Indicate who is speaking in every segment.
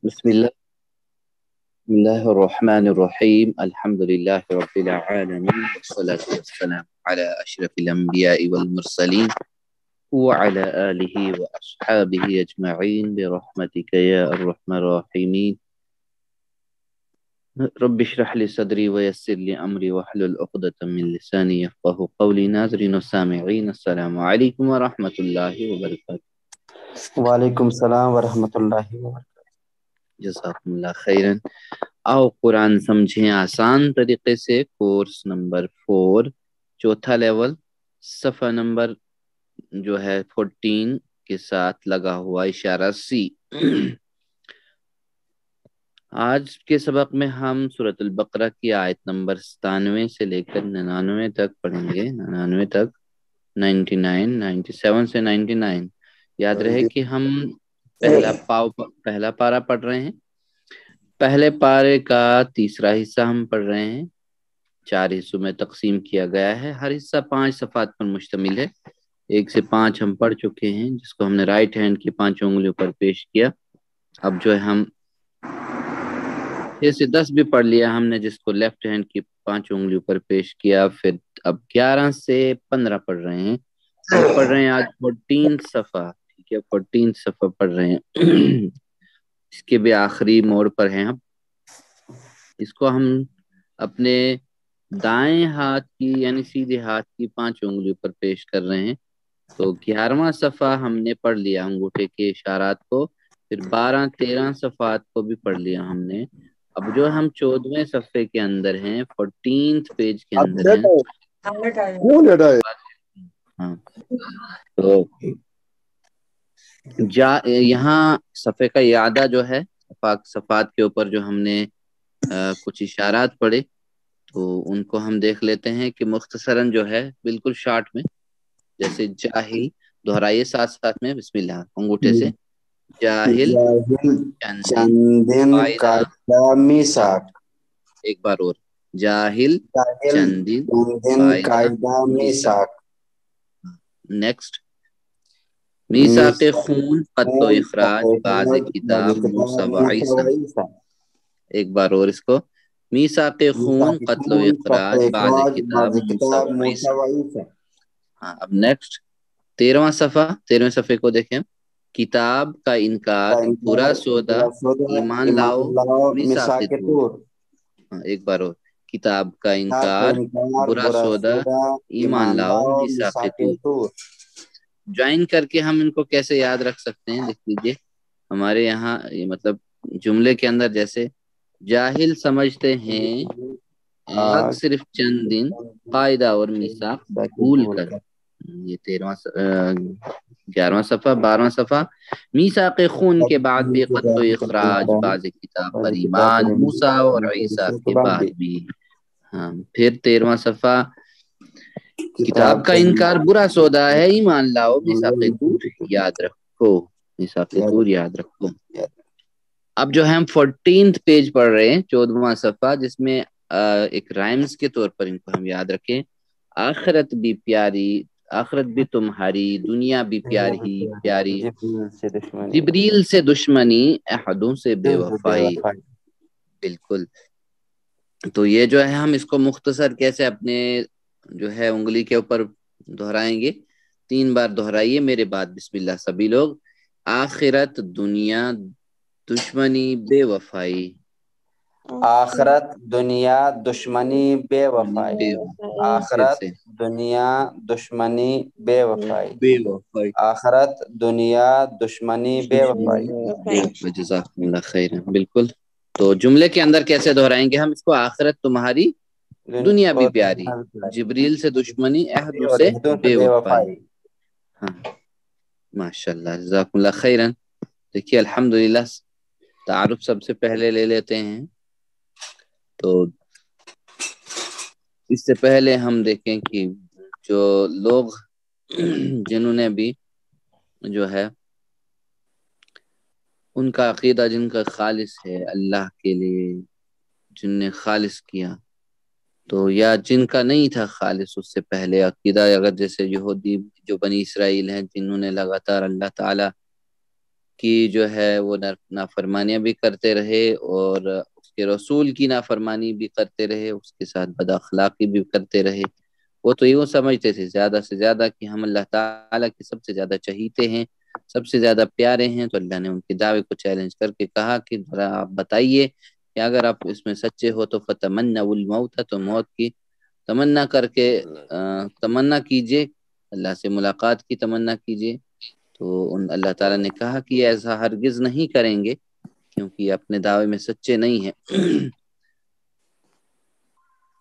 Speaker 1: بسم الله بسم الله الرحمن الرحيم الحمد لله رب العالمين والصلاة والسلام على أشرف الأنبياء والمرسلين وعلى آله وأصحابه أجمعين برحمتك يا أرحم الراحمين رب اشرح لي صدري ويسر لي أمري واحلل عقدة من لساني يفقهوا قولي. ناظرين وسامعين السلام عليكم ورحمة الله وبركاته.
Speaker 2: وعلیکم السلام ورحمۃ اللہ وبرکاتہ.
Speaker 1: جزاکم اللہ خیرن. آؤ قرآن سمجھیں آسان طریقے سے، کورس نمبر 4، چوتھا لیول، صفحہ نمبر جو ہے 14 کے ساتھ لگا ہوا اشارہ سی. آج کے سبق میں ہم سورۃ البقرہ کی آیت نمبر 97 سے لے کر 99 تک پڑھیں گے. 99 تک، 97 سے 99. یاد رہے کہ ہم پہلا پارہ پڑھ رہے ہیں. پہلے پارے کا تیسرا حصہ ہم پڑھ رہے ہیں. 4 حصوں میں تقسیم کیا گیا ہے. ہر حصہ 5 صفحات پر مشتمل ہے. 1 سے 5 ہم پڑھ چکے ہیں، جس کو ہم نے رائٹ ہینڈ کی 5 انگلیوں پر پیش کیا. اب جو ہے ہم 6 سے 10 بھی پڑھ لیا ہم نے، جس کو لیفٹ ہینڈ کی 5 انگلیوں پر پیش کیا. پھر اب 11 سے 15 پڑھ رہے ہیں. ہم پڑھ رہے ہیں آج 14 صفحہ. ٹھیک ہے، 14 صفحہ پڑھ رہے ہیں. اس کے بھی آخری موڑ پر ہیں ہم. اس کو ہم اپنے دائیں ہاتھ کی یعنی سیدھے ہاتھ کی 5 انگلیوں پر پیش کر رہے ہیں. تو 11واں صفحہ ہم نے پڑھ لیا انگوٹھے کے اشارات کو. پھر 12-13 صفحات کو بھی پڑھ لیا ہم نے. اب جو ہم 14ویں صفحے کے اندر ہیں، 14th پیج کے اندر ہیں. ہاں، تو یہاں صفحے کا اعادہ جو ہے، صفحات کے اوپر جو ہم نے کچھ اشارات پڑھے، تو ان کو ہم دیکھ لیتے ہیں کہ مختصراً جو ہے بالکل شارٹ میں. جیسے جاہل، دہرائیے ساتھ ساتھ میں، بسم اللہ انگوٹھے سے. جاہل چندن
Speaker 2: قاعدہ میثاق.
Speaker 1: ایک بار اور، جاہل چندن
Speaker 2: قاعدہ میثاق.
Speaker 1: نیکسٹ، میثاق خون قتل و اخراج بعض کتاب موسیٰ و عیسیٰ. ایک بار اور اس کو، میثاق خون قتل و اخراج بعض کتاب موسیٰ و عیسیٰ. ہاں، اب نیکسٹ 13واں صفحے کو دیکھیں. کتاب کا انکار برا سودا، ایمان لاؤ میثاق طور. ہاں، ایک بار اور، کتاب کا انکار برا سودا، ایمان لاؤ میثاق طور. جوائن کر کے ہم ان کو کیسے یاد رکھ سکتے ہیں؟ لکھ لیجیے ہمارے یہاں، یہ مطلب جملے کے اندر جیسے جاہل سمجھتے ہیں آگ صرف چند دن، قاعدہ اور میثاق بھول کر. یہ 11واں صفحہ. 12واں صفحہ، میثاق خون کے بعد بھی قتل و اخراج بعض کتاب پر ایمان موسیٰ اور عیسیٰ کے بعد بھی. ہاں، پھر 13واں صفحہ، کتاب کا انکار برا سودا ہے، ایمان لاؤ میثاق طور یاد رکھو. میثاق طور یاد رکھو. اب جو ہم 14th پیج پڑھ رہے ہیں، 14واں صفحہ، جس میں ایک رائمز کے طور پر ان کو ہم یاد رکھیں. آخرت بھی پیاری، آخرت بھی تمہاری، دنیا بھی پیاری پیاری، جبریل سے دشمنی، احدوں سے بے وفائی. بالکل. تو یہ جو ہے ہم اس کو مختصر کیسے اپنے جو ہے انگلی کے اوپر دہرائیں گے. 3 بار دہرائیے میرے بعد، بسم اللہ سبھی لوگ. آخرت، دنیا، دشمنی، بے وفائی.
Speaker 2: آخرت، دنیا، دشمنی، بے وفائی. آخرت، دنیا، دشمنی، بے وفائی. آخرت، دنیا، دشمنی، بے وفائی.
Speaker 1: جزاکم اللہ خیر. بالکل. تو جملے کے اندر کیسے دہرائیں گے ہم اس کو؟ آخرت تمہاری، دنیا بھی پیاری، جبریل سے دشمنی، عہدوں سے بے وفائی. ہاں، ماشاء اللہ، جزاکم اللہ خیرن. دیکھیے الحمدللہ، تعارف سب سے پہلے لے لیتے ہیں. تو اس سے پہلے ہم دیکھیں کہ جو لوگ جنہوں نے بھی جو ہے ان کا عقیدہ جن کا خالص ہے اللہ کے لیے، جن نے خالص کیا، تو یا جن کا نہیں تھا خالص اس سے پہلے عقیدہ، اگر جیسے یہودی جو بنی اسرائیل ہیں، جنہوں نے لگاتار اللہ تعالی کی جو ہے وہ نافرمانیاں بھی کرتے رہے اور اس کے رسول کی نافرمانی بھی کرتے رہے، اس کے ساتھ بد اخلاقی بھی کرتے رہے، وہ تو یوں سمجھتے تھے زیادہ سے زیادہ کہ ہم اللہ تعالیٰ کے سب سے زیادہ چہیتے ہیں، سب سے زیادہ پیارے ہیں۔ تو اللہ نے ان کے دعوے کو چیلنج کر کے کہا کہ ذرا آپ بتائیے کہ اگر آپ اس میں سچے ہو تو فتمنوا الموت، تو موت کی تمنا کر کے تمنا کیجئے، اللہ سے ملاقات کی تمنا کیجئے۔ تو اللہ تعالیٰ نے کہا کہ ایسا ہرگز نہیں کریں گے کیونکہ یہ اپنے دعوے میں سچے نہیں ہیں۔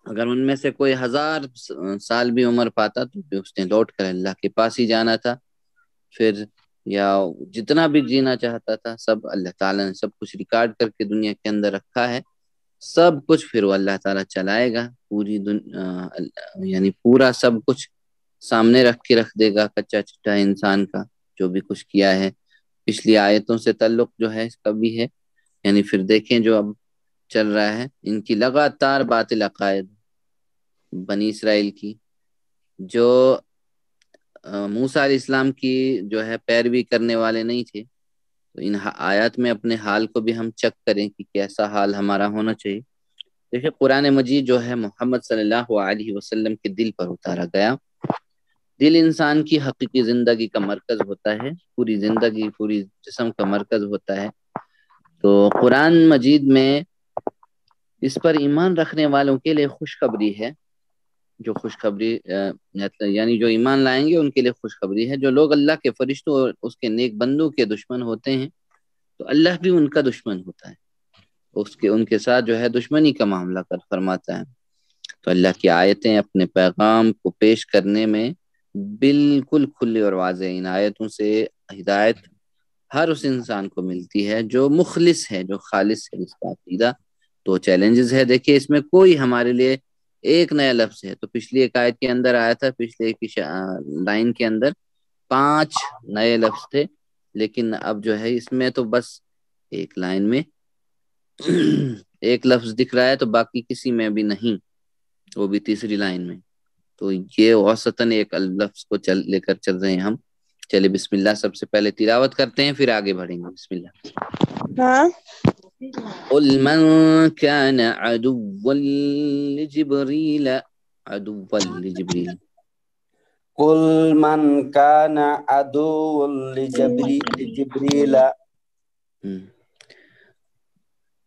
Speaker 1: اگر ان میں سے کوئی 1000 سال بھی عمر پاتا تو بھی اس نے لوٹ کر اللہ کے پاس ہی جانا تھا، پھر یا جتنا بھی جینا چاہتا تھا سب اللہ تعالیٰ نے سب کچھ ریکارڈ کر کے دنیا کے اندر رکھا ہے، سب کچھ پھر وہ اللہ تعالیٰ چلائے گا، پوری یعنی پورا سب کچھ سامنے رکھ کے رکھ دے گا، کچا چٹا انسان کا جو بھی کچھ کیا ہے۔ پچھلی آیتوں سے تعلق جو ہے اس کا بھی ہے، یعنی پھر دیکھیں جو اب چل رہا ہے، ان کی لگاتار باطل عقائد بنی اسرائیل کی، جو موسیٰ علیہ السلام کی جو ہے پیروی کرنے والے نہیں تھے، تو ان آیات میں اپنے حال کو بھی ہم چیک کریں کہ کیسا حال ہمارا ہونا چاہیے۔ دیکھیں قرآن مجید جو ہے محمد صلی اللہ علیہ وسلم کے دل پر اتارا گیا۔ دل انسان کی حقیقی زندگی کا مرکز ہوتا ہے، پوری زندگی پوری جسم کا مرکز ہوتا ہے۔ تو قرآن مجید میں اس پر ایمان رکھنے والوں کے لیے خوشخبری ہے، جو خوشخبری یعنی جو ایمان لائیں گے ان کے لیے خوشخبری ہے۔ جو لوگ اللہ کے فرشتوں اور اس کے نیک بندوں کے دشمن ہوتے ہیں تو اللہ بھی ان کا دشمن ہوتا ہے، ان کے ساتھ جو ہے دشمنی کا معاملہ کر فرماتا ہے۔ تو اللہ کی آیتیں اپنے پیغام کو پیش کرنے میں بالکل کھلی اور واضح، ان آیتوں سے ہدایت ہر اس انسان کو ملتی ہے جو مخلص ہے، جو خالص ہے اس کا عقیدہ۔ تو چیلنجز ہے، دیکھیے اس میں کوئی ہمارے لیے ایک نیا لفظ ہے، تو پچھلی ایک آیت کے اندر آیا تھا، پچھلے ایک لائن کے اندر 5 نئے لفظ تھے، لیکن اب جو ہے اس میں تو بس ایک لائن میں ایک لفظ دکھ رہا ہے، تو باقی کسی میں بھی نہیں، وہ بھی تیسری لائن میں۔ تو یہ اوسطاً ایک لفظ کو لے کر چل رہے ہیں ہم۔ چلے بسم اللہ، سب سے پہلے تلاوت کرتے ہیں پھر آگے بڑھیں گے۔ بسم اللہ۔
Speaker 3: ہاں
Speaker 1: قل من كان عدوا لجبريل
Speaker 2: قل من كان عدوا لجبريل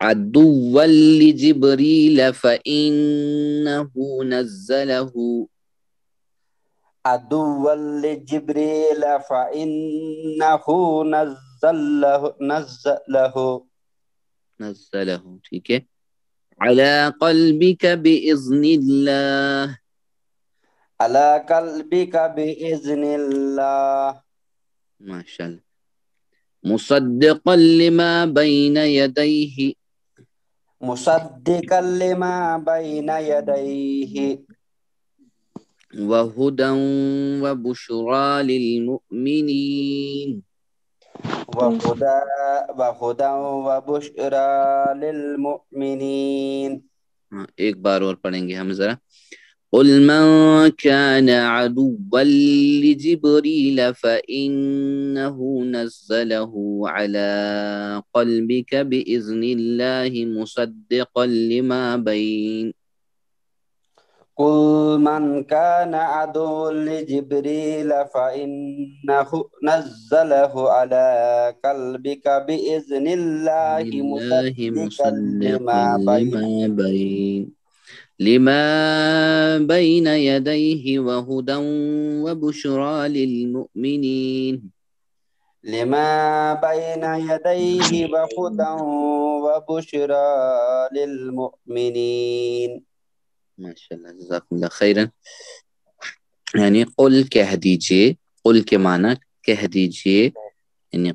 Speaker 1: عدوا لجبريل فإنه نزله
Speaker 2: عدوا لجبريل فإنه
Speaker 1: نزله ٹھیک ہے، على قلبك بإذن الله،
Speaker 2: على قلبك بإذن الله،
Speaker 1: ماشاء اللہ، مصدقا لما بين يديه،
Speaker 2: مصدقا لما بين يديه،
Speaker 1: وهدى وبشرى للمؤمنين،
Speaker 2: وهدى وبشرى للمؤمنين۔
Speaker 1: ایک بار اور پڑھیں گے ہم ذرا۔ قل من كان عدوا لجبريل فإنه نزله على قلبك بإذن الله مصدقا لما بين
Speaker 2: قل من كان عدوا لجبريل فإنه نزله على قلبك بإذن الله مصدقا
Speaker 1: لما بين يديه وهدى وبشرى للمؤمنين،
Speaker 2: لما بين يديه وهدى وبشرى للمؤمنين۔
Speaker 1: ماشاء اللہ، جزاکم اللہ خیرن۔ یعنی قل کہہ دیجئے، قل کے معنی کہہ دیجئے، یعنی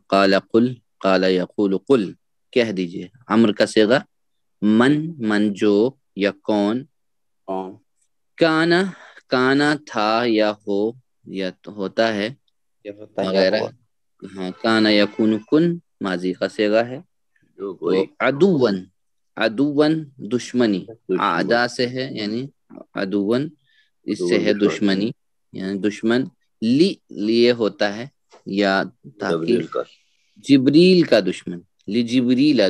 Speaker 1: قال قل، قال یقول قل، کہہ دیجئے۔ امر کا صیغہ من جو یا کون، کانا کانا تھا یا ہو یا ہوتا ہے وغیرہ، ہاں کانا یکون کن ماضی کا صیغہ ہے۔ تو عدوً دشمنی، اعدا سے ہے یعنی عدوً اس سے ہے دشمنی، یعنی دشمن لیے ہوتا ہے یا تاکہ جبریل کا دشمن، لجبریل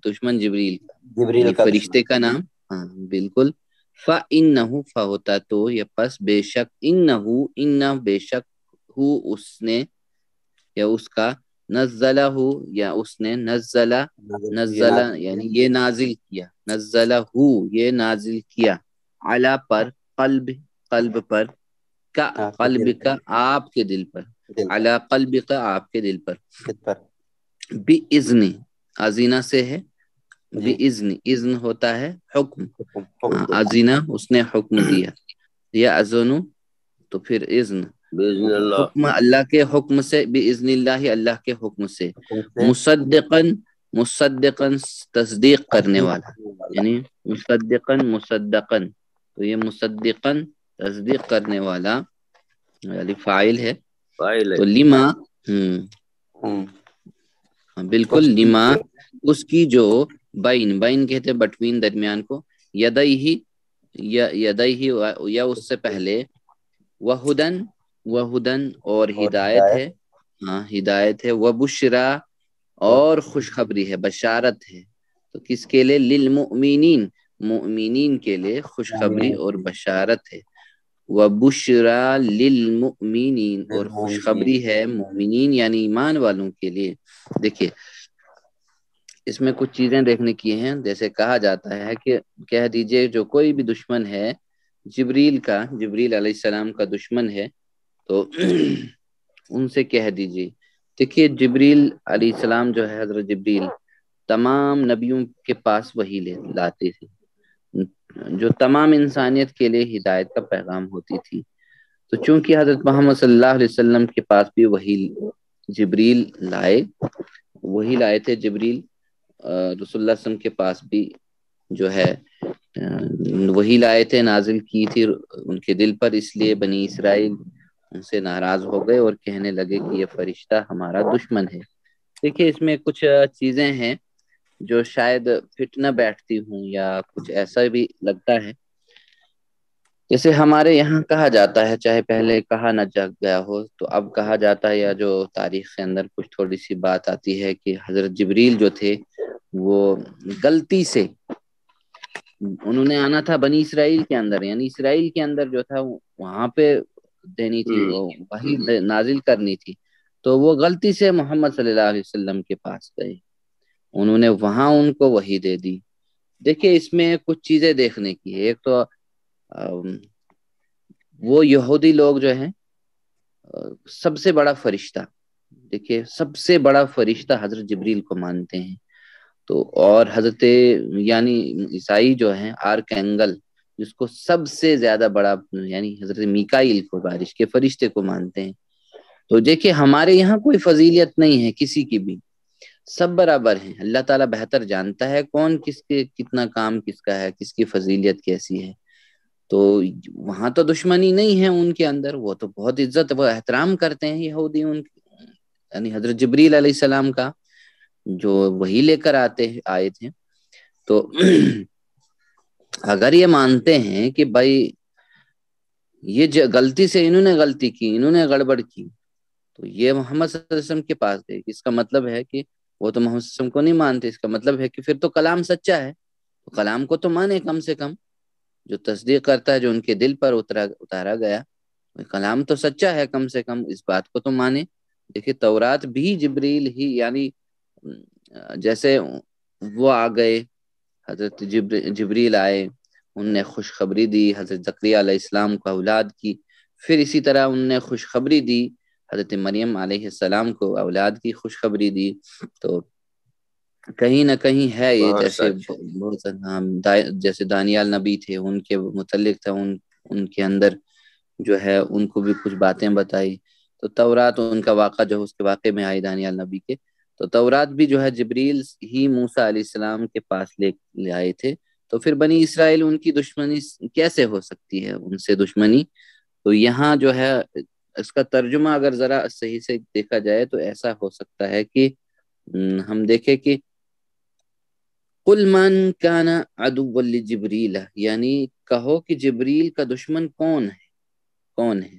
Speaker 1: دشمن جبریل کا،
Speaker 2: جبریل
Speaker 1: یعنی
Speaker 2: کا
Speaker 1: فرشتے کا نام. ہاں بالکل. فَإِنَّهُ فَهُوتا تو یا پس بے شک، انہ بے شک، ہو اس نے یا اس کا، نزلہ یا اس نے، نزلہ یعنی یہ نازل کیا، نزلہ یہ نازل کیا، علی پر، قلب پر، کا قلب کا آپ کے دل پر، علی قلب کا آپ کے دل پر، بِإِذْنِ ازینہ سے ہے، بِإِذْنِ اذن ہوتا ہے حکم، ازینہ اس نے حکم دیا، یا ازنو تو پھر اذن،
Speaker 3: باذن اللہ،
Speaker 1: حکم اللہ کے حکم سے، باذن اللہ اللہ کے حکم سے، مصدقاً تصدیق کرنے والا، یعنی مصدقاً تو یہ مصدقاً تصدیق کرنے والا یعنی فاعل ہے.
Speaker 3: فاعل ہے.
Speaker 1: تو لما بالکل، لما اس کی جو، بین کہتے بٹوین درمیان کو، یدئی یا اس سے پہلے، وہدن اور ہدایت ہے، ہاں ہدایت ہے، وبشرا اور خوشخبری ہے، بشارت ہے. تو کس کے لیے؟ للمؤمنین، مؤمنین کے لیے خوشخبری اور بشارت ہے. وبشرا للمؤمنین اور خوشخبری ہے مومنین یعنی ایمان والوں کے لیے. دیکھیے اس میں کچھ چیزیں دیکھنے کی ہیں. جیسے کہا جاتا ہے کہ کہہ دیجئے جو کوئی بھی دشمن ہے جبریل علیہ السلام کا دشمن ہے تو ان سے کہہ دیجئے. دیکھیے جبریل علیہ السلام جو ہے، حضرت جبریل تمام نبیوں کے پاس وحی لاتے تھے، جو تمام انسانیت کے لیے ہدایت کا پیغام ہوتی تھی. تو چونکہ حضرت محمد صلی اللہ علیہ وسلم کے پاس بھی وحی جبریل لائے تھے جبریل، رسول اللہ صلی اللہ علیہ وسلم کے پاس بھی جو ہے وہی لائے تھے، نازل کی تھی ان کے دل پر. اس لیے بنی اسرائیل ان سے ناراض ہو گئے اور کہنے لگے کہ یہ فرشتہ ہمارا دشمن ہے. دیکھیے اس میں کچھ چیزیں ہیں جو شاید فٹ نہ بیٹھتی ہوں یا کچھ ایسا بھی لگتا ہے. جیسے ہمارے یہاں کہا جاتا ہے، چاہے پہلے کہا نہ جگ گیا ہو تو اب کہا جاتا ہے، یا جو تاریخ کے اندر کچھ تھوڑی سی بات آتی ہے کہ حضرت جبریل جو تھے وہ غلطی سے، انہوں نے آنا تھا بنی اسرائیل کے اندر، یعنی اسرائیل کے اندر جو تھا وہاں پہ دینی تھی، وہ وحی نازل کرنی تھی. تو وہ غلطی سے محمد صلی اللہ علیہ وسلم کے پاس گئے، انہوں نے وہاں ان کو وحی دے دی. دیکھیے اس میں کچھ چیزیں دیکھنے کی ہے. ایک تو وہ یہودی لوگ جو ہیں سب سے بڑا فرشتہ، دیکھیے سب سے بڑا فرشتہ حضرت جبریل کو مانتے ہیں. تو اور حضرت یعنی عیسائی جو ہیں آرک اینگل، جس کو سب سے زیادہ بڑا یعنی حضرت میکائیل کو، بارش کے فرشتے کو مانتے ہیں. تو دیکھیے ہمارے یہاں کوئی فضیلیت نہیں ہے کسی کی بھی، سب برابر ہیں. اللہ تعالیٰ بہتر جانتا ہے کون کس کے کتنا کام کس کا ہے، کس کی فضیلیت کیسی ہے. تو وہاں تو دشمنی نہیں ہے ان کے اندر، وہ تو بہت عزت و احترام کرتے ہیں یہودی ان یعنی حضرت جبریل علیہ السلام کا، جو وہی لے کر آئے تھے. تو اگر یہ مانتے ہیں کہ بھائی یہ غلطی سے انہوں نے غلطی کی، انہوں نے گڑبڑ کی، تو یہ محمد صلی اللہ علیہ وسلم کے پاس گئے، اس کا مطلب ہے کہ وہ تو محمد صلی اللہ علیہ وسلم کو نہیں مانتے. اس کا مطلب ہے کہ پھر تو کلام سچا ہے، تو کلام کو تو مانے، کم سے کم جو تصدیق کرتا ہے، جو ان کے دل پر اتارا گیا کلام تو سچا ہے، کم سے کم اس بات کو تو مانے. دیکھیے تورات بھی جبریل ہی، یعنی جیسے وہ آ گئے، حضرت جبریل آئے، انہوں نے خوشخبری دی حضرت زکریا علیہ السلام کو اولاد کی. پھر اسی طرح انہوں نے خوشخبری دی حضرت مریم علیہ السلام کو، اولاد کی خوشخبری دی. تو کہیں نہ کہیں ہے یہ، جیسے بہت جیسے دانیال نبی تھے، ان کے متعلق تھا، ان کے اندر جو ہے ان کو بھی کچھ باتیں بتائی. تو تورات ان کا واقعہ جو اس کے واقعے میں آئی دانیال نبی کے، تو تورات بھی جو ہے جبریل ہی موسیٰ علیہ السلام کے پاس لے آئے تھے. تو پھر بنی اسرائیل ان کی دشمنی کیسے ہو سکتی ہے، ان سے دشمنی؟ تو یہاں جو ہے اس کا ترجمہ اگر ذرا صحیح سے دیکھا جائے تو ایسا ہو سکتا ہے کہ ہم دیکھیں کہ قل من کان عدوا لجبریل، یعنی کہو کہ جبریل کا دشمن کون ہے.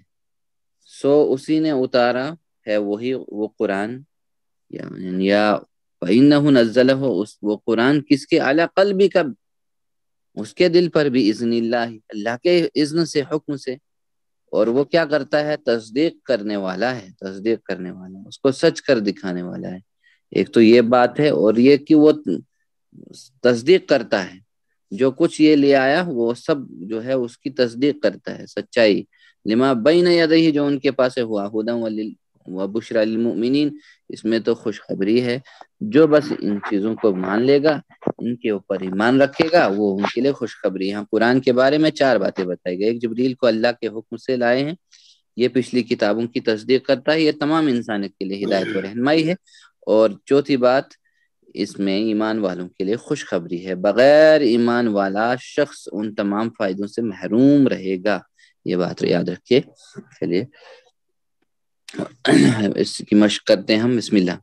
Speaker 1: سو اسی نے اتارا ہے وہ قرآن، یا فَإِنَّهُ نَزَّلَهُ، وہ قرآن کس کے، عَلَى قَلْبِكَ، اس کے دل پر بھی، اذن اللہ، اللہ کے اذن سے، حکم سے، اور وہ کیا کرتا ہے، تصدیق کرنے والا ہے، تصدیق کرنے والا ہے، اس کو سچ کر دکھانے والا ہے۔ ایک تو یہ بات ہے، اور یہ کہ وہ تصدیق کرتا ہے، جو کچھ یہ لے آیا وہ سب جو ہے اس کی تصدیق کرتا ہے، سچائی، لما بین یدیہ، جو ان کے پاس ہوا، ہدی و بشری للمؤمنین، اس میں تو خوشخبری ہے، جو بس ان چیزوں کو مان لے گا، ان کے اوپر ایمان رکھے گا، وہ ان کے لیے خوشخبری ہے۔ قرآن کے بارے میں 4 باتیں بتائی گئی، ایک جبریل کو اللہ کے حکم سے لائے ہیں، یہ پچھلی کتابوں کی تصدیق کرتا ہے، یہ تمام انسانیت کے لیے ہدایت و رہنمائی ہے، اور چوتھی بات، اس میں ایمان والوں کے لیے خوشخبری ہے، بغیر ایمان والا شخص ان تمام فائدوں سے محروم رہے گا، یہ بات یاد رکھیے۔ چلیے اس کی مشق کرتے ہیں ہم، بسم اللہ۔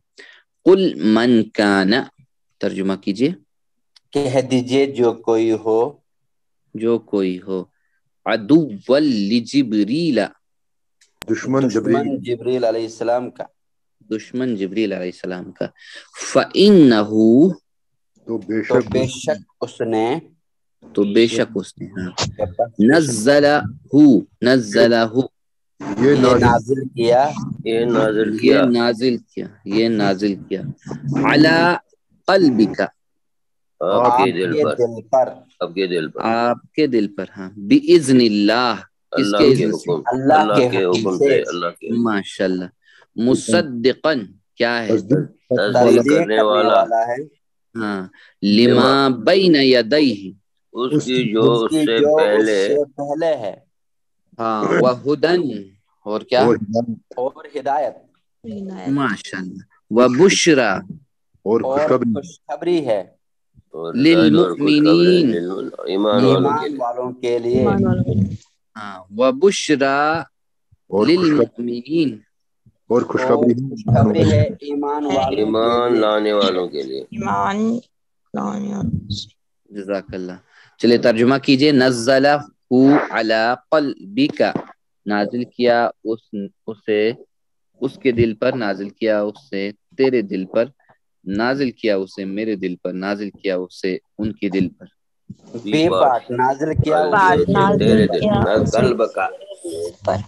Speaker 1: قل من کان، ترجمہ کیجئے۔
Speaker 2: کہہ دیجئے جو کوئی ہو،
Speaker 1: جو کوئی ہو، عدو لجبریل،
Speaker 3: دشمن
Speaker 2: جبریل علیہ السلام کا،
Speaker 1: دشمن جبریل علیہ السلام کا، فَإِنَّهُ،
Speaker 3: تو
Speaker 2: تو بے شک اس نے،
Speaker 1: تو بے شک اس نے، نزلہ،
Speaker 3: یہ
Speaker 2: یہ
Speaker 3: نازل
Speaker 2: نازل کیا،
Speaker 4: یہ نازل
Speaker 1: یہ
Speaker 4: کیا
Speaker 1: نازل کیا، یہ نازل کیا، علی قلبک،
Speaker 4: آپ
Speaker 2: آپ
Speaker 4: کے دل
Speaker 2: کے
Speaker 4: پر،
Speaker 2: دل پر،
Speaker 4: آپ کے دل پر،
Speaker 1: آپ کے دل پر، ہاں، بِإِذْنِ اللہ، کس
Speaker 4: اللہ
Speaker 1: کے
Speaker 4: کے
Speaker 1: اذن سے،
Speaker 4: حکم،
Speaker 2: اللہ
Speaker 4: اللہ کے
Speaker 2: حکم
Speaker 4: حکم
Speaker 2: سے،
Speaker 4: سے، اللہ کے حکم،
Speaker 1: ماشاءاللہ، مصدقاً، کیا ہے،
Speaker 4: تصدیق کرنے والا
Speaker 2: ہے،
Speaker 1: ہاں، لما بین یدیہ،
Speaker 4: اس کی جو
Speaker 2: اس
Speaker 4: اس
Speaker 2: کی
Speaker 4: سے
Speaker 2: جو اس
Speaker 4: پہلے،
Speaker 2: سے پہلے ہے،
Speaker 1: ہاں، وہدن، اور کیا،
Speaker 2: اور ہدایت،
Speaker 1: ماشاءاللہ، وبشرا،
Speaker 3: اور
Speaker 2: اور
Speaker 3: خوشخبری
Speaker 2: خوشخبری ہے،
Speaker 4: اور ہدایت اور خوشخبری
Speaker 1: للمؤمنین،
Speaker 4: ایمان والوں کے
Speaker 2: ایمان
Speaker 4: لیے،
Speaker 2: والوں کے لیے،
Speaker 1: ہاں، وبشرا
Speaker 3: اور
Speaker 1: للمؤمنین،
Speaker 3: اور
Speaker 2: اور
Speaker 3: خوشخبری
Speaker 2: خوشخبری ہے ایمان والوں کے
Speaker 4: ایمان
Speaker 2: لیے۔
Speaker 4: لانے والوں کے لیے۔
Speaker 1: جزاک اللہ۔ چلے ترجمہ کیجئے، نزلہ علی قلبک، نازل کیا اسے اس کے دل پر، نازل کیا اسے تیرے دل پر، نازل کیا اسے میرے دل پر، نازل کیا اسے ان کے دل پر،
Speaker 2: بے پاٹ نازل کیا
Speaker 4: تیرے دل، نہ قلب کا،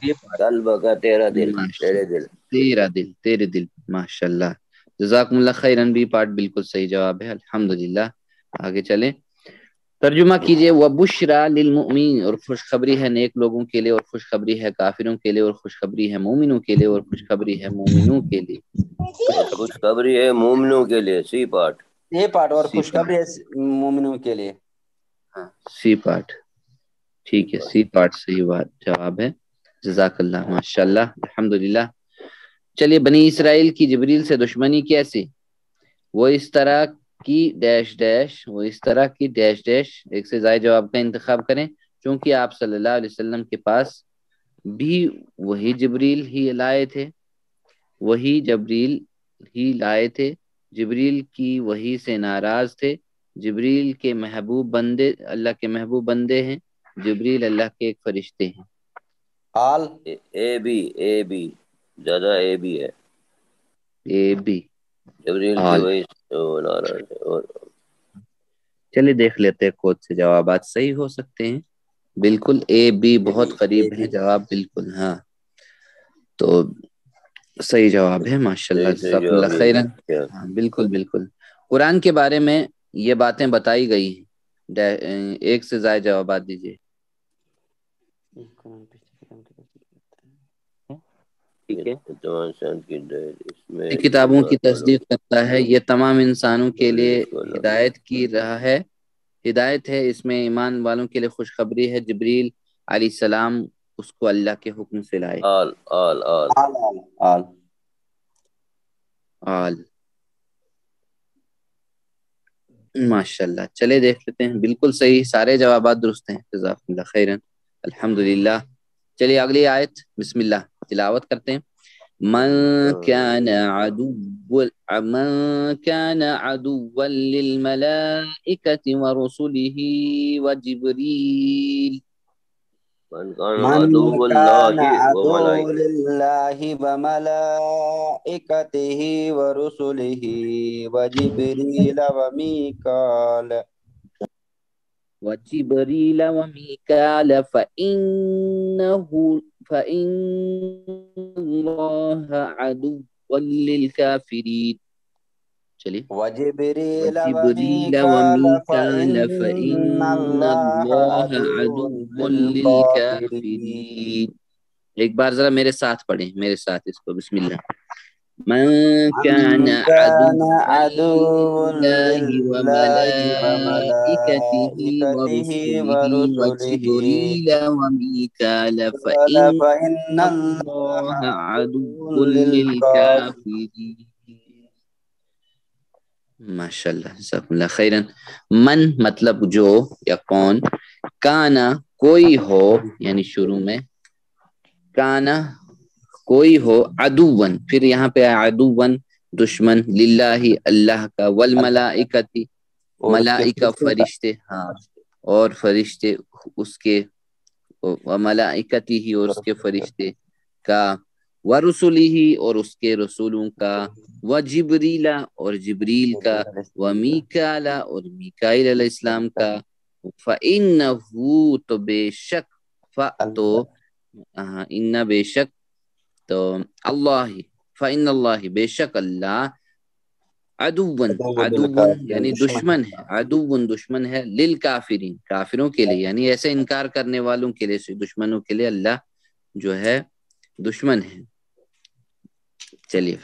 Speaker 2: بے پاٹ،
Speaker 4: قلب کا تیرا دل، تیرے دل۔
Speaker 1: تیرا دل، تیرے دل، ماشاءاللہ، جزاکم اللہ خیرن، بھی پارٹ بالکل صحیح جواب ہے، الحمدللہ۔ آگے چلیں، ترجمہ کیجئے، وبشرا للمؤمنین، اور خوشخبری ہے نیک لوگوں کے لیے، اور خوشخبری ہے کافروں کے لیے، اور خوشخبری ہے مومنوں کے لیے، اور خوشخبری ہے مومنوں کے لیے،
Speaker 4: اور خوشخبری ہے مومنوں کے لیے، سی پارٹ،
Speaker 2: بے پاٹ، اور
Speaker 1: سی
Speaker 2: خوشخبری ہے مومنوں کے لیے۔
Speaker 1: ہاں، سی پارٹ، ٹھیک ہے، سی پارٹ صحیح بات جواب ہے، جزاک اللہ، ماشاءاللہ، الحمدللہ۔ چلیے، بنی اسرائیل کی جبریل سے دشمنی کیسی، وہ اس طرح کی ڈیش ڈیش، وہ اس طرح کی ڈیش ڈیش، ایک سے زائد جواب کا انتخاب کریں، چونکہ آپ صلی اللہ علیہ وسلم کے پاس بھی وہی جبریل ہی لائے تھے، وہی جبریل ہی لائے تھے، جبریل کی وہی سے ناراض تھے، جبریل کے محبوب بندے، اللہ کے محبوب بندے ہیں، جبریل اللہ کے ایک فرشتے ہیں،
Speaker 2: آل،
Speaker 4: اے بی زیادہ اے بی ہے،
Speaker 1: اے بی،
Speaker 4: جبریل کی
Speaker 1: آل۔
Speaker 4: وہی ناراض ہے، اور
Speaker 1: چلیے دیکھ لیتے ہیں، کود سے جوابات صحیح ہو سکتے ہیں، بالکل اے بی بہت قریب ہے جواب، بالکل، ہاں، تو صحیح جواب ہے، ماشاءاللہ،
Speaker 4: صحیح
Speaker 1: جزاک
Speaker 4: جواب
Speaker 1: اللہ
Speaker 4: یہی
Speaker 1: خیرن،
Speaker 4: ہے۔
Speaker 1: ہاں، بالکل بالکل۔ قرآن کے بارے میں یہ باتیں بتائی گئی ہیں، ایک سے زائد جوابات دیجیے۔ ٹھیک ہے، کتابوں کی تصدیق کرتا ہے، یہ تمام انسانوں کے لیے ہدایت کی راہ ہے، ہدایت ہے، اس میں ایمان والوں کے لیے خوشخبری ہے، جبریل علیہ السلام اس کو اللہ کے حکم سے لائے،
Speaker 4: آل آل آل
Speaker 2: آل آل آل،
Speaker 1: آل، ماشاءاللہ۔ چلے دیکھ لیتے ہیں، بالکل صحیح، سارے جوابات درست ہیں، جزاک اللہ خیرن، الحمدللہ۔ چلیے اگلی آیت، بسم اللہ، تلاوت کرتے ہیں۔ من كان عدوا للملائكة ورسله وجبريل،
Speaker 4: من کان
Speaker 2: من
Speaker 4: عدو
Speaker 2: كان
Speaker 4: اللہ و
Speaker 2: عدو
Speaker 4: ملائکہ
Speaker 2: لله وملائكته ورسله وجبريل وميكال
Speaker 1: وجبريل وميكال فإن الله عدو للكافرين. چلیے
Speaker 2: وجبريل
Speaker 1: وجبريل
Speaker 2: وميكال
Speaker 1: وميكال
Speaker 2: فإن
Speaker 1: فإن
Speaker 2: الله
Speaker 1: الله
Speaker 2: عدو
Speaker 1: عدو
Speaker 2: للكافرين.
Speaker 1: للكافرين. ایک بار ذرا میرے ساتھ پڑھیں، میرے ساتھ اس کو، بسم اللہ. من كان
Speaker 2: من كان
Speaker 1: عدوا
Speaker 2: عدو
Speaker 1: لله
Speaker 2: لله
Speaker 1: وملائكته
Speaker 2: وملائكته
Speaker 1: ورسله
Speaker 2: ورسله
Speaker 1: وجبريل وميكال
Speaker 2: قال
Speaker 1: فإن
Speaker 2: فإن الله
Speaker 1: الله عدو
Speaker 2: عدو للكافرين.
Speaker 1: للكافرين. ماشاء اللہ، جزاکم اللہ خیرن. من مطلب جو یا کون، کانا کوئی ہو، یعنی شروع میں کانا کوئی ہو، عدوون پھر یہاں پہ عدوون دشمن، للہ اللہ کا، والملائکتی ملائکہ فرشتے، ہاں اور فرشتے اس کے، وملائکتی ہی اور اس کے فرشتے کا، ورسلہ اور اس کے رسولوں کا، وجبریل اور جبریل کا، ومیکال اور میکائیل علیہ السلام کا، فإنہ تو بے شک، تو ان بے شک، تو اللہ، فإن اللہ بے شک اللہ، عدوون یعنی دشمن ہے، عدوون دشمن ہے، للکافرین کافروں کے لیے، یعنی ایسے انکار کرنے والوں کے لیے، دشمنوں کے لیے اللہ جو ہے دشمن ہے. چلیے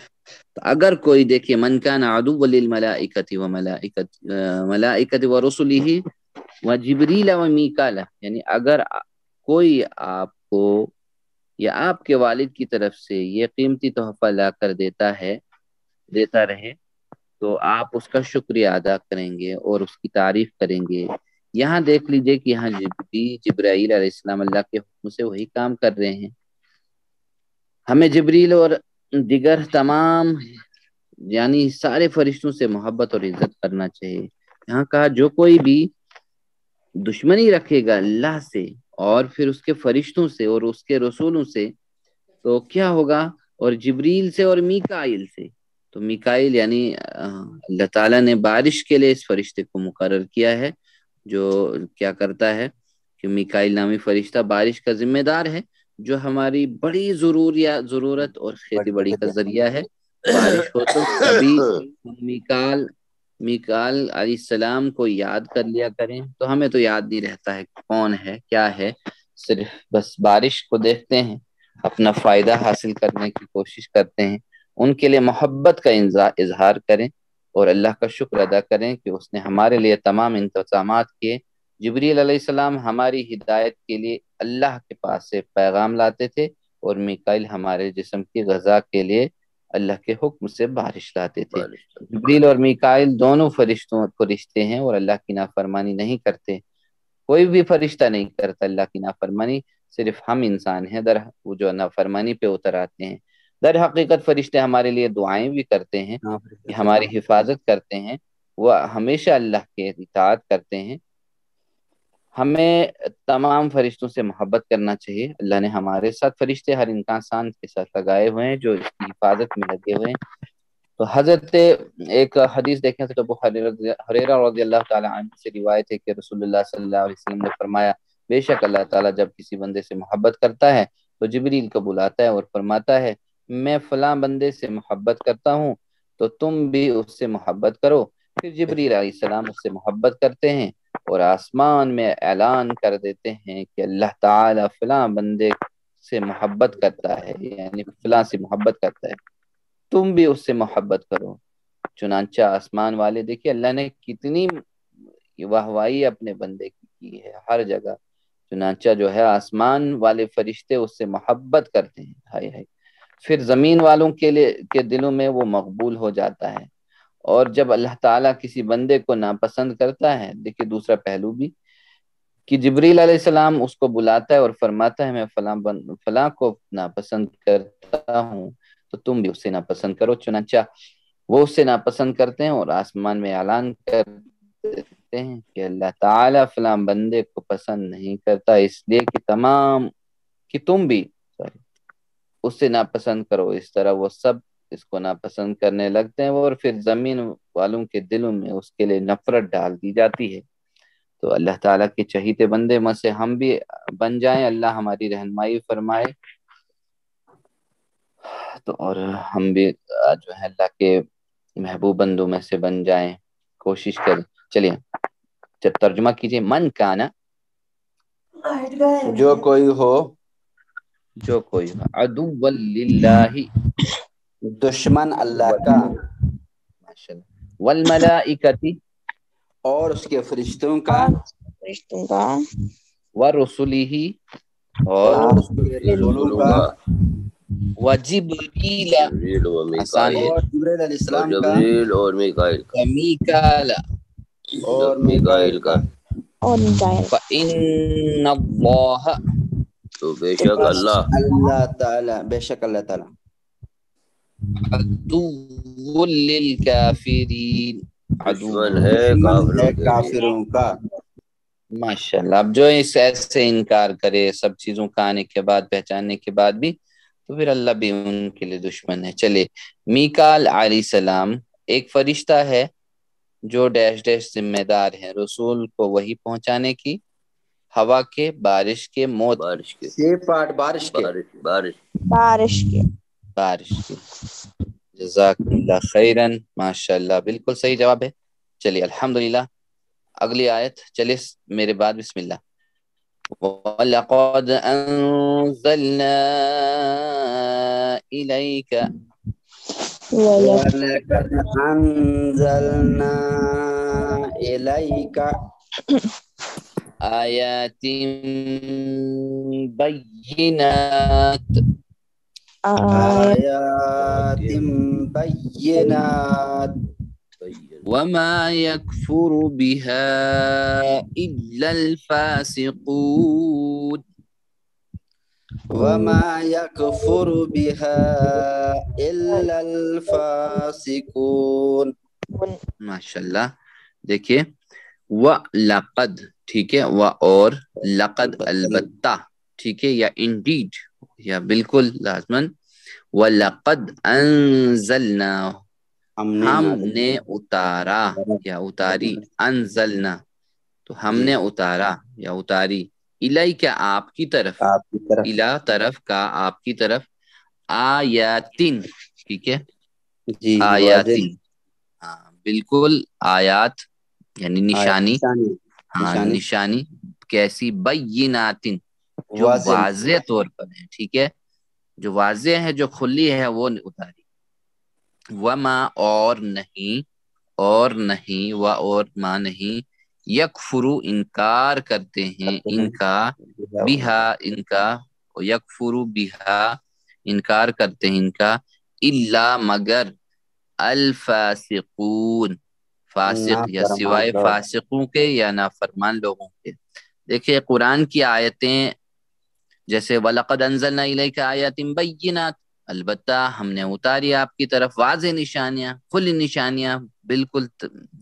Speaker 1: تو اگر کوئی دیکھیے، من کان عدو للملائکۃ ملائکۃ ورسلہ وجبریل ومیکال، یعنی اگر کوئی آپ کو یا آپ کے والد کی طرف سے یہ قیمتی تحفہ لا کر دیتا رہے تو آپ اس کا شکریہ ادا کریں گے اور اس کی تعریف کریں گے. یہاں دیکھ لیجئے کہ یہاں جبرائیل علیہ السلام اللہ کے حکم سے وہی کام کر رہے ہیں. ہمیں جبریل اور دیگر تمام یعنی سارے فرشتوں سے محبت اور عزت کرنا چاہیے. یہاں کہا جو کوئی بھی دشمنی رکھے گا اللہ سے اور پھر اس کے فرشتوں سے اور اس کے رسولوں سے تو کیا ہوگا، اور جبریل سے اور میکائیل سے. تو میکائیل یعنی اللہ تعالیٰ نے بارش کے لیے اس فرشتے کو مقرر کیا ہے، جو کیا کرتا ہے کہ میکائیل نامی فرشتہ بارش کا ذمہ دار ہے، جو ہماری بڑی ضرورت اور کھیتی باڑی کا ذریعہ ہے. بارش ہو تو کبھی میکال علیہ السلام کو یاد کر لیا کریں. تو ہمیں تو یاد نہیں رہتا ہے کون ہے کیا ہے، صرف بس بارش کو دیکھتے ہیں، اپنا فائدہ حاصل کرنے کی کوشش کرتے ہیں. ان کے لیے محبت کا اظہار کریں اور اللہ کا شکر ادا کریں کہ اس نے ہمارے لیے تمام انتظامات کیے. جبریل علیہ السلام ہماری ہدایت کے لیے اللہ کے پاس سے پیغام لاتے تھے، اور میکائیل ہمارے جسم کی غذا کے لیے اللہ کے حکم سے بارش لاتے تھے. جبریل اور میکائیل دونوں فرشتے ہیں اور اللہ کی نافرمانی نہیں کرتے. کوئی بھی فرشتہ نہیں کرتا اللہ کی نافرمانی، صرف ہم انسان ہیں وہ جو نافرمانی پہ اتر آتے ہیں. در حقیقت فرشتے ہمارے لیے دعائیں بھی کرتے ہیں، ہماری حفاظت کرتے ہیں، وہ ہمیشہ اللہ کے اطاعت کرتے ہیں. ہمیں تمام فرشتوں سے محبت کرنا چاہیے. اللہ نے ہمارے ساتھ فرشتے ہر انسان کے ساتھ لگائے ہوئے ہیں جو اس کی حفاظت میں لگے ہوئے ہیں. تو حضرت ایک حدیث دیکھیں تو ابو ہریرہ رضی اللہ تعالی عنہ سے روایت ہے کہ رسول اللہ صلی اللہ علیہ وسلم نے فرمایا، بے شک اللہ تعالیٰ جب کسی بندے سے محبت کرتا ہے تو جبریل کو بلاتا ہے اور فرماتا ہے، میں فلاں بندے سے محبت کرتا ہوں تو تم بھی اس سے محبت کرو. پھر جبریل علیہ السلام اس سے محبت کرتے ہیں اور آسمان میں اعلان کر دیتے ہیں کہ اللہ تعالیٰ فلاں بندے سے محبت کرتا ہے، یعنی فلاں سے محبت کرتا ہے، تم بھی اس سے محبت کرو. چنانچہ آسمان والے دیکھیے اللہ نے کتنی واہوائی اپنے بندے کی ہے ہر جگہ. چنانچہ جو ہے آسمان والے فرشتے اس سے محبت کرتے ہیں. ہائے ہائے. پھر زمین والوں کے دلوں میں وہ مقبول ہو جاتا ہے. اور جب اللہ تعالیٰ کسی بندے کو ناپسند کرتا ہے، دیکھیے دوسرا پہلو بھی کہ جبریل علیہ السلام اس کو بلاتا ہے اور فرماتا ہے میں فلاں کو ناپسند کرتا ہوں تو تم بھی اسے ناپسند کرو. چنانچہ وہ اسے ناپسند کرتے ہیں اور آسمان میں اعلان کرتے لگتے ہیں کہ اللہ تعالیٰ فلاں بندے کو پسند نہیں کرتا، اس لیے کہ تم بھی اس سے ناپسند کرو، اس طرح وہ سب اس کو ناپسند کرنے لگتے ہیں، اور پھر زمین والوں کے دلوں میں اس کے لیے نفرت ڈال دی جاتی ہے۔ تو اللہ تعالیٰ کے چہیتے بندے میں سے ہم بھی بن جائیں، اللہ ہماری رہنمائی فرمائے، تو اور ہم بھی جو ہے اللہ کے محبوب بندوں میں سے بن جائیں، کوشش کریں۔ چلیے ترجمہ کیجئے۔ من کانا،
Speaker 2: جو کوئی ہو
Speaker 1: عدو للہ،
Speaker 2: دشمن اللہ کا،
Speaker 1: والملائکۃ،
Speaker 2: اور اس کے فرشتوں کا،
Speaker 1: ورسلہ، اور
Speaker 2: اس کے رسولوں کا،
Speaker 1: وجبریل،
Speaker 4: جبریل و
Speaker 1: آسان ہے،
Speaker 2: اور جبریل علیہ
Speaker 4: اور
Speaker 2: السلام کا،
Speaker 4: جبریل اور میکائیل کا،
Speaker 1: ومیکال،
Speaker 2: اور
Speaker 4: میکائیل کا،
Speaker 1: فإن اللہ،
Speaker 4: تو بے شک اللہ،
Speaker 2: اللہ تعالی، بے شک اللہ تعالی،
Speaker 1: عدو للکافرین،
Speaker 4: دشمن ہے
Speaker 2: دشمن ہے
Speaker 4: کافروں کے لیے۔
Speaker 2: کافروں کا۔
Speaker 1: ماشاءاللہ۔ اب جو اس ایسے انکار کرے سب چیزوں کا آنے کے بعد، پہچاننے کے بعد بھی، تو پھر اللہ بھی ان کے لیے دشمن ہے۔ چلے، میکال علیہ السلام ایک فرشتہ ہے جو ڈیش ڈیش ذمہ دار ہے رسول کو وحی پہنچانے کی، ہوا کے، بارش کے، موت
Speaker 4: بارش کے،
Speaker 2: 6 پارٹ بارش کے،
Speaker 4: بارش کے،
Speaker 1: بارش کے۔ جزاک اللہ خیرن، ماشاءاللہ، بالکل صحیح جواب ہے۔ چلیے الحمدللہ، اگلی آیت، چلیے میرے بعد، بسم اللہ۔ وَلَقَدْ أَنزَلْنَا إِلَيْكَ،
Speaker 2: وَلَقَدْ أَنزَلْنَا إِلَيْكَ
Speaker 1: آیات بینات،
Speaker 2: آیات بینات،
Speaker 1: وما يكفر بها إلا الفاسقون،
Speaker 2: وما يكفر بها إلا الفاسقون۔
Speaker 1: ماشاءاللہ۔ دیکھیے، وَلَقَدْ، ٹھیک ہے، اور لقد، البتہ، ٹھیک ہے، یا انڈیڈ، یا بالکل لازمن، وَلَقَدْ أَنزَلْنَا، ہم نے اتارا یا اتاری، انزلنا تو ہم نے اتارا یا اتاری، الیک، آپ کی طرف،
Speaker 2: آپ کی طرف،
Speaker 1: الا طرف کا، آپ کی طرف، آیاتن، ٹھیک ہے،
Speaker 2: جی
Speaker 1: آیاتن، ہاں بالکل، آیات یعنی نشانی، ہاں نشانی، کیسی، بیناتن، جو واضح طور پر ہے، ٹھیک ہے، جو واضح ہے، جو کھلی ہے، وہ اتاری۔ وما، اور نہیں، و اور ما نہیں، یکفرو، انکار کرتے ہیں، ان کا، بہا، ان کا، یکفرو بہا، انکار کرتے ہیں ان کا، الا، مگر، الفاسقون، فاسق، یا سوائے فاسقوں کے یا نافرمان لوگوں کے۔ دیکھیں قرآن کی آیتیں جیسے وَلَقَدْ أَنزَلْنَا إِلَيْكَ آيَاتٍ بَيِّنَاتٍ، البتہ ہم نے اتاری آپ کی طرف واضح نشانیاں، کھلی نشانیاں، بالکل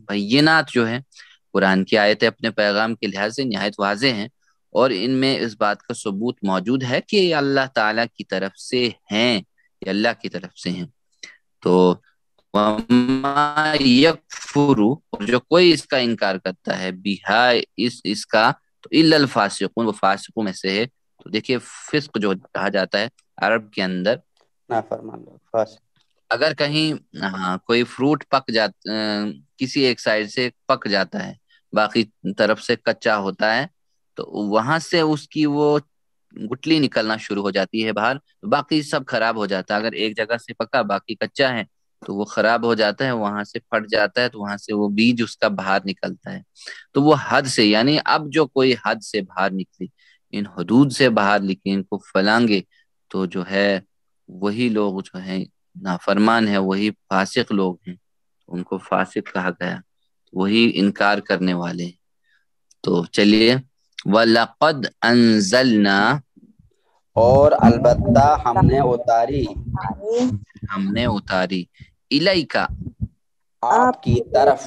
Speaker 1: بینات جو ہے، قرآن کی آیتیں اپنے پیغام کے لحاظ سے نہایت واضح ہیں، اور ان میں اس بات کا ثبوت موجود ہے کہ یہ اللہ تعالیٰ کی طرف سے ہیں، یہ اللہ کی طرف سے ہیں۔ تو وَمَا يَكْفُرُ، اور جو کوئی اس کا انکار کرتا ہے، بِہَا، اس کا، تو إِلَّا الْفَاسِقُونَ، وہ فاسقوں میں سے ہے۔ تو دیکھیے فسق جو کہا جاتا ہے عرب کے اندر،
Speaker 2: نافرمان لوگ، فاسق،
Speaker 1: اگر کہیں کوئی فروٹ پک جاتا، کسی ایک سائڈ سے پک جاتا ہے، باقی طرف سے کچا ہوتا ہے، تو وہاں سے اس کی وہ گٹلی نکلنا شروع ہو جاتی ہے باہر، باقی سب خراب ہو جاتا ہے۔ اگر ایک جگہ سے پکا باقی کچا ہے تو وہ خراب ہو جاتا ہے، وہاں سے پھٹ جاتا ہے، تو وہاں سے وہ بیج اس کا باہر نکلتا ہے۔ تو وہ حد سے، یعنی اب جو کوئی حد سے باہر نکلی، ان حدود سے باہر نکلی، ان کو پھلانگے، تو جو ہے وہی لوگ جو ہیں نافرمان ہے، وہی فاسق لوگ ہیں، ان کو فاسق کہا گیا، وہی انکار کرنے والے ہیں۔ تو چلیے، وَلَقَدْ أَنزَلْنَا،
Speaker 2: اور البتہ ہم نے اتاری،
Speaker 1: ہم نے اتاری، الیکا،
Speaker 2: آپ کی طرف،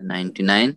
Speaker 1: 99।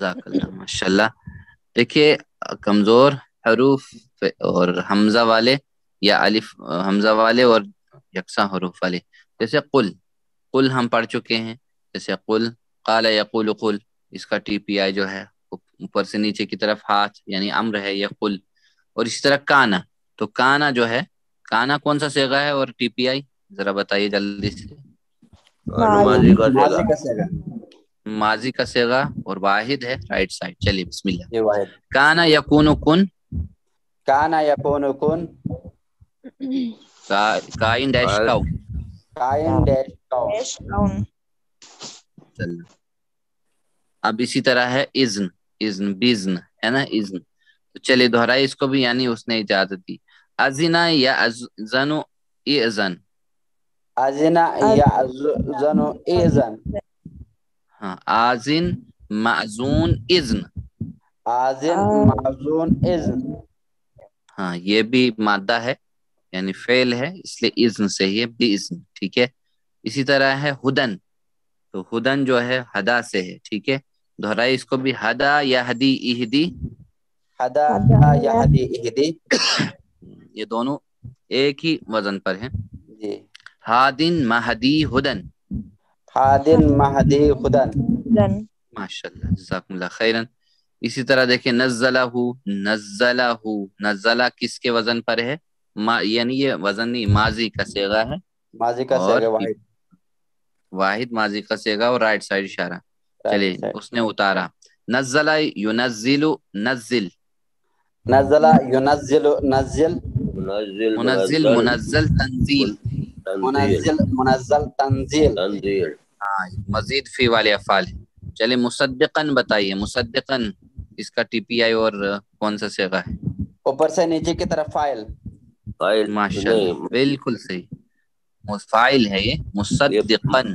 Speaker 1: جزاک اللہ ماشاء اللہ. دیکھیے کمزور حروف اور حمزہ والے یا الف حمزہ والے اور یکساں حروف والے، جیسے قل ہم پڑھ چکے ہیں. جیسے قل، قال یقول قل، اس کا ٹی پی آئی جو ہے اوپر سے نیچے کی طرف ہاتھ یعنی امر ہے یہ قل. اور اسی طرح کانا، تو کانا جو ہے، کانا کون سا صیغہ ہے اور ٹی پی آئی ذرا بتائیے جلدی سے.
Speaker 4: ماضی کا
Speaker 2: ماضی
Speaker 4: صیغہ.
Speaker 2: کا صیغہ.
Speaker 1: ماضی کا صیغہ اور واحد ہے رائٹ سائڈ. چلیے بسم اللہ.
Speaker 2: یہ واحد.
Speaker 1: کانا یکون کن،
Speaker 2: کانا یکون کن،
Speaker 1: کائن ڈیش کاؤ.
Speaker 2: قائم ڈیش کاؤن.
Speaker 5: ڈیش کاؤن.
Speaker 1: چلنا. اب اسی طرح ہے اذن بیزن ہے نا اذن. تو چلیے دہرائی اس کو بھی، یعنی اس نے اجازت دی. ازنا یا ازن اذن.
Speaker 2: ازنا یأذن اذن.
Speaker 1: ہاں آزن معزون اذن.
Speaker 2: آذن معزون اذن.
Speaker 1: ہاں یہ بھی مادہ ہے یعنی فعل ہے، اس لیے اذن سے ہی ہے باذن. ٹھیک ہے. اسی طرح ہے ہدن، تو ہدن جو ہے ہدا سے ہے. ٹھیک ہے. دہرائی اس کو بھی ہدا یا ہدی اہدی.
Speaker 2: ہدا یہدی اہدی.
Speaker 1: یہ دونوں ایک ہی وزن پر ہیں.
Speaker 2: جی.
Speaker 1: ہادن مہدی ہدن.
Speaker 2: ہادن مہدی ہدن.
Speaker 1: ماشاء اللہ جزاکم اللہ خیرن. اسی طرح دیکھیں نزلہ کس کے وزن پر ہے؟ یعنی یہ وزن نہیں، ماضی کا صیغہ ہے
Speaker 2: ماضی کا
Speaker 1: اور
Speaker 2: صیغہ واحد.
Speaker 1: واحد ماضی کا صیغہ اور رائٹ سائڈ اشارہ. چلیے اس نے اتارا. نزلہ ینزل نزل.
Speaker 2: نزل ینزل نزل.
Speaker 1: منزل منزل تنزیل.
Speaker 2: منزل تنزیل.
Speaker 1: ہاں مزید فی والے افعال. چلے مصدقن بتائیے. مصدقن اس کا ٹی پی آئی اور کون سا صیغہ ہے؟
Speaker 2: اوپر سے نیچے کی طرف فائل.
Speaker 1: ماشاء اللہ بالکل صحیح. فاعل ہے یہ مصدقن.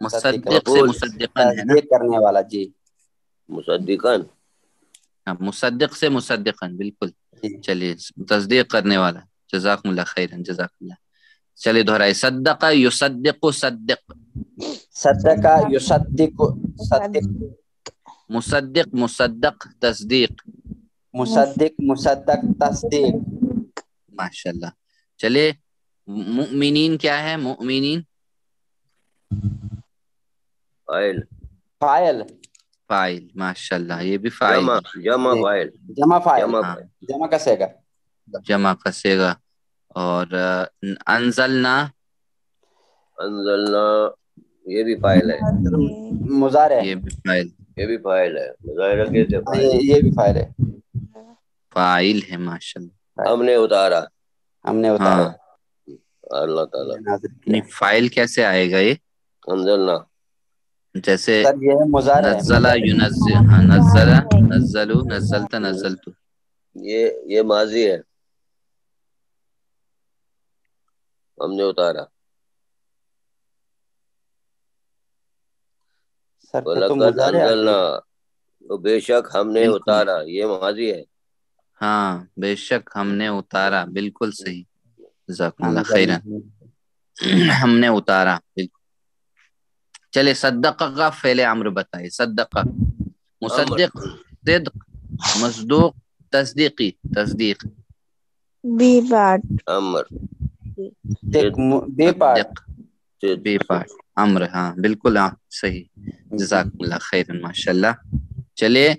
Speaker 1: مصدق سے مصدقن ہے نا.
Speaker 2: تصدیق کرنے والا. جی.
Speaker 4: مصدقن.
Speaker 1: مصدق سے مصدقن بالکل. چلیے تصدیق کرنے والا. جزاکم اللہ خیرن جزاک اللہ. چلیے دہرائے. صدق یصدق صدق.
Speaker 2: صدق یصدق صدق.
Speaker 1: مصدق مصدق تصدیق.
Speaker 2: مصدق مصدق تصدیق.
Speaker 1: ماشاء اللہ. چلے مؤمنین کیا ہے؟ مؤمنین
Speaker 2: فاعل.
Speaker 1: فاعل. ماشاء اللہ یہ بھی فاعل.
Speaker 4: جمع فاعل.
Speaker 2: جمع فاعل. جمع کا صیغہ.
Speaker 1: جمع کا صیغہ. اور انزلنا
Speaker 4: یہ بھی فاعل ہے.
Speaker 2: مضارع.
Speaker 1: یہ بھی فاعل.
Speaker 4: یہ بھی فاعل ہے. مظاہرہ کیسے فاعل؟
Speaker 2: یہ بھی فاعل ہے.
Speaker 1: فاعل ہے ماشاء اللہ.
Speaker 4: ہم نے اتارا.
Speaker 1: ہاں
Speaker 4: اللہ تعالیٰ.
Speaker 1: فاعل کیسے آئے گا یہ؟
Speaker 4: انزلنا.
Speaker 1: جیسے
Speaker 2: یہ مضارع ہے.
Speaker 1: نزلہ ینزل. ہاں نزلہ نزلو نزلت نزلت.
Speaker 4: یہ ماضی ہے. ہم نے اتارا. وَلَقَدْ أَنزَلْنَا. تو بے شک ہم نے اتارا. یہ ماضی ہے.
Speaker 1: ہاں بے شک ہم نے اتارا. بالکل صحیح. جزاکم اللہ خیرن. ہم نے اتارا بالکل. چلے صدق کا فعل امر بتائیے. صدق مصدق صدق مصدوق تصدیقی. تصدیق
Speaker 5: بی پارٹ.
Speaker 4: امر.
Speaker 1: بے پارٹ امر. ہاں بالکل صحیح. جزاکم اللہ خیرن ماشاء اللہ. چلے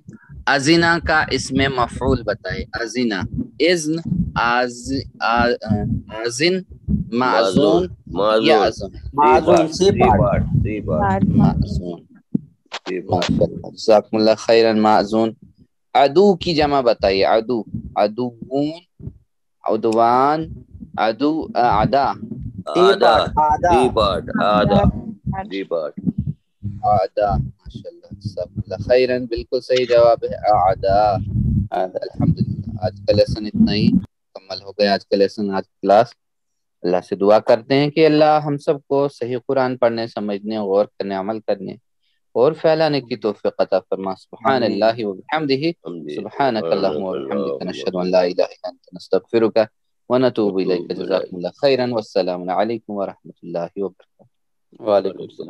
Speaker 1: ازنا کا اسم مفعول بتائے. ازنا اذن آزن معزون یعزم.
Speaker 2: معزون سی پارٹ.
Speaker 1: معزون. جزاکم اللہ خیرن. معزون. عدو کی جمع بتائیے. عدو عدوون عدوان عدو اعدا.
Speaker 4: آدھا.
Speaker 1: جزاکم اللہ خیرن. بالکل صحیح جواب ہے اعدا. الحمدللہ. آج کا لیسن اتنا ہی مکمل ہو گیا. آج کا لیسن آج کلاس. اللہ سے دعا کرتے ہیں کہ اللہ ہم سب کو صحیح قرآن پڑھنے سمجھنے غور کرنے عمل کرنے اور پھیلانے کی توفیق عطا فرما. سبحان اللہ و بحمدہ سبحانک اللہم و بحمدک نشہد ان لا الہ الا انت نستغفرک ونتوب الیک. جزاکم اللہ خیرا والسلام علیکم ورحمۃ اللہ وبرکاتہ.
Speaker 2: وعلیکم السلام.